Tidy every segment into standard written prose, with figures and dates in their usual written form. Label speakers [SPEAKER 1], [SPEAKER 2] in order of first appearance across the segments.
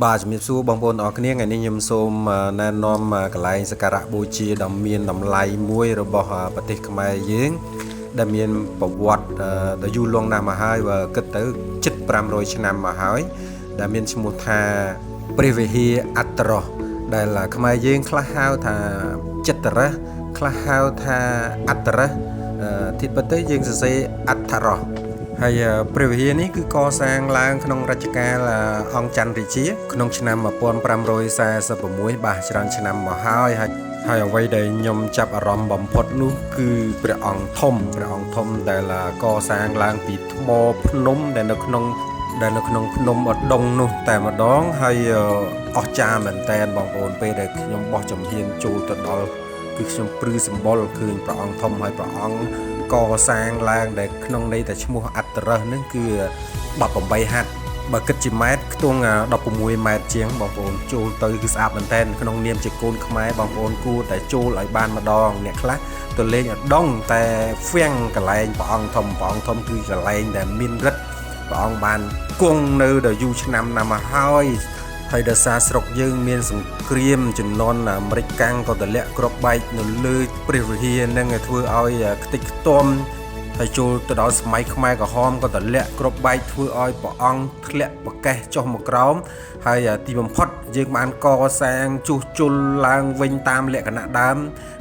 [SPEAKER 1] បាទជំរាបសួរបងប្អូនអរគ្នាថ្ងៃនេះខ្ញុំសូមណែនាំកន្លែងសក្ការៈបូជាដ៏មានតម្លៃមួយរបស់ប្រទេសខ្មែរយើងដែលមានប្រវត្តិដ៏យូរលង់ណាស់មកហើយបើគិតទៅជិត500ឆ្នាំមកហើយដែលមានឈ្មោះថាព្រះវិហារអត្តរសដែលខ្មែរយើងខ្លះហៅថាចិត្តរសខ្លះហៅថាអត្តរសទីពិតទៅយើងសរសេរអត្តរសហើយព្រះវិហារនេះគឺកសាងឡើងក្នុងរជ្ជកាលអង្គចន្ទរាជាក្នុងឆ្នាំ1546បាទច្រើនឆ្នាំមកហើយអ្វីដែលខ្ញុំចាប់អារម្មណ៍បំផុតនោះគឺព្រះអង្គធំដែលកសាងឡើងពីថ្មភ្នំដែលនៅក្នុងភ្នំឧដុង្គនោះតែម្ដងហើយអស្ចារ្យមែនតើបងប្អូនពេលដែលខ្ញុំបោះចំហៀនចូលទៅដល់គឺខ្ញុំព្រឺសម្បុរឃើញព្រះអង្គធំហើយព្រះអង្គកសាងឡើងដែលក្នុងន័យតែឈ្មោះអត្តរសនឹងគឺ18ហត្ថបើគិតជាម៉ែត្រខ្ទង់16ម៉ែត្រជាងបងប្អូនចូលទៅគឺស្អាតមែនតើក្នុងនាមជាកូនខ្មែរបងប្អូនគួរតែចូលឲ្យបានម្ដងអ្នកខ្លះទៅលេងឧដុង្គតែហ្វាំងកន្លែងព្រះអង្គធំគឺកន្លែងដែលមានឫទ្ធិព្រះអង្គបានគង់នៅដល់យូរឆ្នាំណាស់មកហើយដោយសារស្រុកយើងមានសង្គ្រាមជំនន់អាមេរិកកាំងក៏ទម្លាក់គ្រាប់បែកនៅលើព្រះវិហារនឹងឲ្យធ្វើឲ្យខ្ទេចខ្ទាំហើយចូលទៅដល់សម័យខ្មែរក្រហមក៏ទម្លាក់គ្រាប់បែកធ្វើឲ្យព្រះអង្គធ្លាក់ប្រកេះចុះមកក្រោមហើយទីបំផុតយើងបានកសាងជួសជុលឡើងវិញតាមលក្ខណៈដើម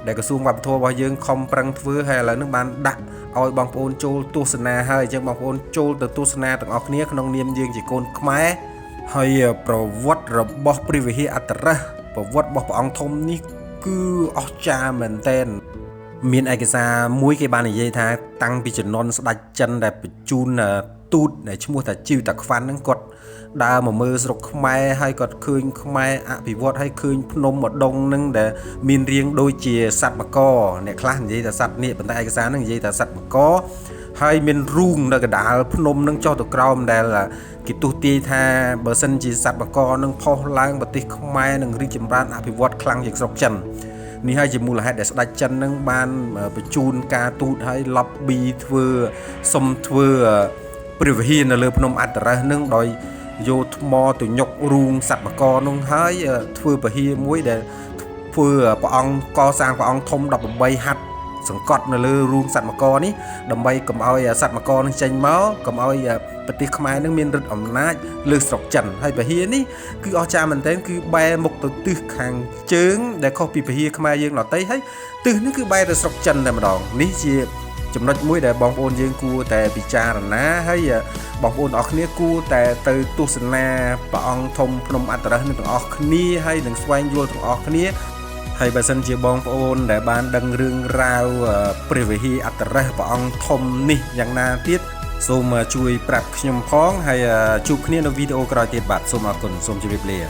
[SPEAKER 1] ដែលក្រសួងវប្បធម៌របស់យើងខំប្រឹងធ្វើហើយឥឡូវនេះបានដាក់ឲ្យបងប្អូនចូលទស្សនាហើយអញ្ចឹងបងប្អូនចូលទៅទស្សនាទាំងអស់គ្នាក្នុងនាមយើងជាកូនខ្មែរហើយប្រវត្តិរបស់ព្រះវិហារអត្តរសប្រវត្តិរបស់ព្រះអង្គធំនេះគឺអស្ចារ្យមែនទែនមានឯកសារមួយគេបាននិយាយថាតាំងពីជំនាន់ស្ដេចចិនដែលបញ្ជូនទូតដែលឈ្មោះថាជីវតាខ្វាន់ហ្នឹងគាត់ដើរមកមើលស្រុកខ្មែរហើយគាត់ឃើញខ្មែរអភិវឌ្ឍហើយឃើញភ្នំឧដុង្គហ្នឹងដែលមានរាងដូចជាសត្វមកកអ្នកខ្លះនិយាយថាសត្វនេះប៉ុន្តែឯកសារហ្នឹងនិយាយថាសត្វមកកហើយមានរូងនៅកណ្ដាលភ្នំនឹងចុះទៅក្រោមដែលគេទស្សទាយថាបើសិនជាសត្វមកកនឹងផុសឡើងប្រទេសខ្មែរនឹងរីកចម្រើនអភិវឌ្ឍខ្លាំងជាងស្រុកចិននេះហើយជាមូលហេតុដែលស្ដេចចិននឹងបានបញ្ជូនការទូតឲ្យ lobby សុំធ្វើព្រះវិហារនៅលើភ្នំអត្តរសនឹងដោយយកថ្មទៅញុករូងសត្វមកកនោះហើយធ្វើព្រះវិហារមួយដែលធ្វើព្រះអង្គកសាងព្រះអង្គធំ18ហត្ថសង្កត់នៅលើរូងសត្វមកកនេះដើម្បីកុំឲ្យសត្វមកកនឹងចេញមកកុំឲ្យប្រទេសខ្មែរនឹងមានឫទ្ធិអំណាចលើស្រុកចិនហើយព្រះវិហារនេះគឺអស្ចារ្យមែនទែនគឺបែរមុខទៅទិសខាងជើងដែលខុសពីព្រះវិហារខ្មែរយើងដទៃហើយទិសនេះគឺបែរទៅស្រុកចិនតែម្ដងនេះជាចំណុចមួយដែលបងប្អូនយើងគួរតែពិចារណាហើយបងប្អូនទាំងអស់គ្នាគួរតែទៅទស្សនាព្រះអង្គធំភ្នំអត្តរសនឹងទាំងអស់គ្នាហើយនឹងស្វែងយល់ទាំងអស់គ្នាហើយបើសិនជាបងប្អូនដែលបានដឹងរឿងរ៉ាវព្រះវិហារអត្តរសព្រះអង្គធំនេះយ៉ាងណាទៀតសូមជួយប្រាប់ខ្ញុំផងហើយជួបគ្នានៅវីដេអូក្រោយទៀតបាទសូមអរគុណសូមជម្រាបលា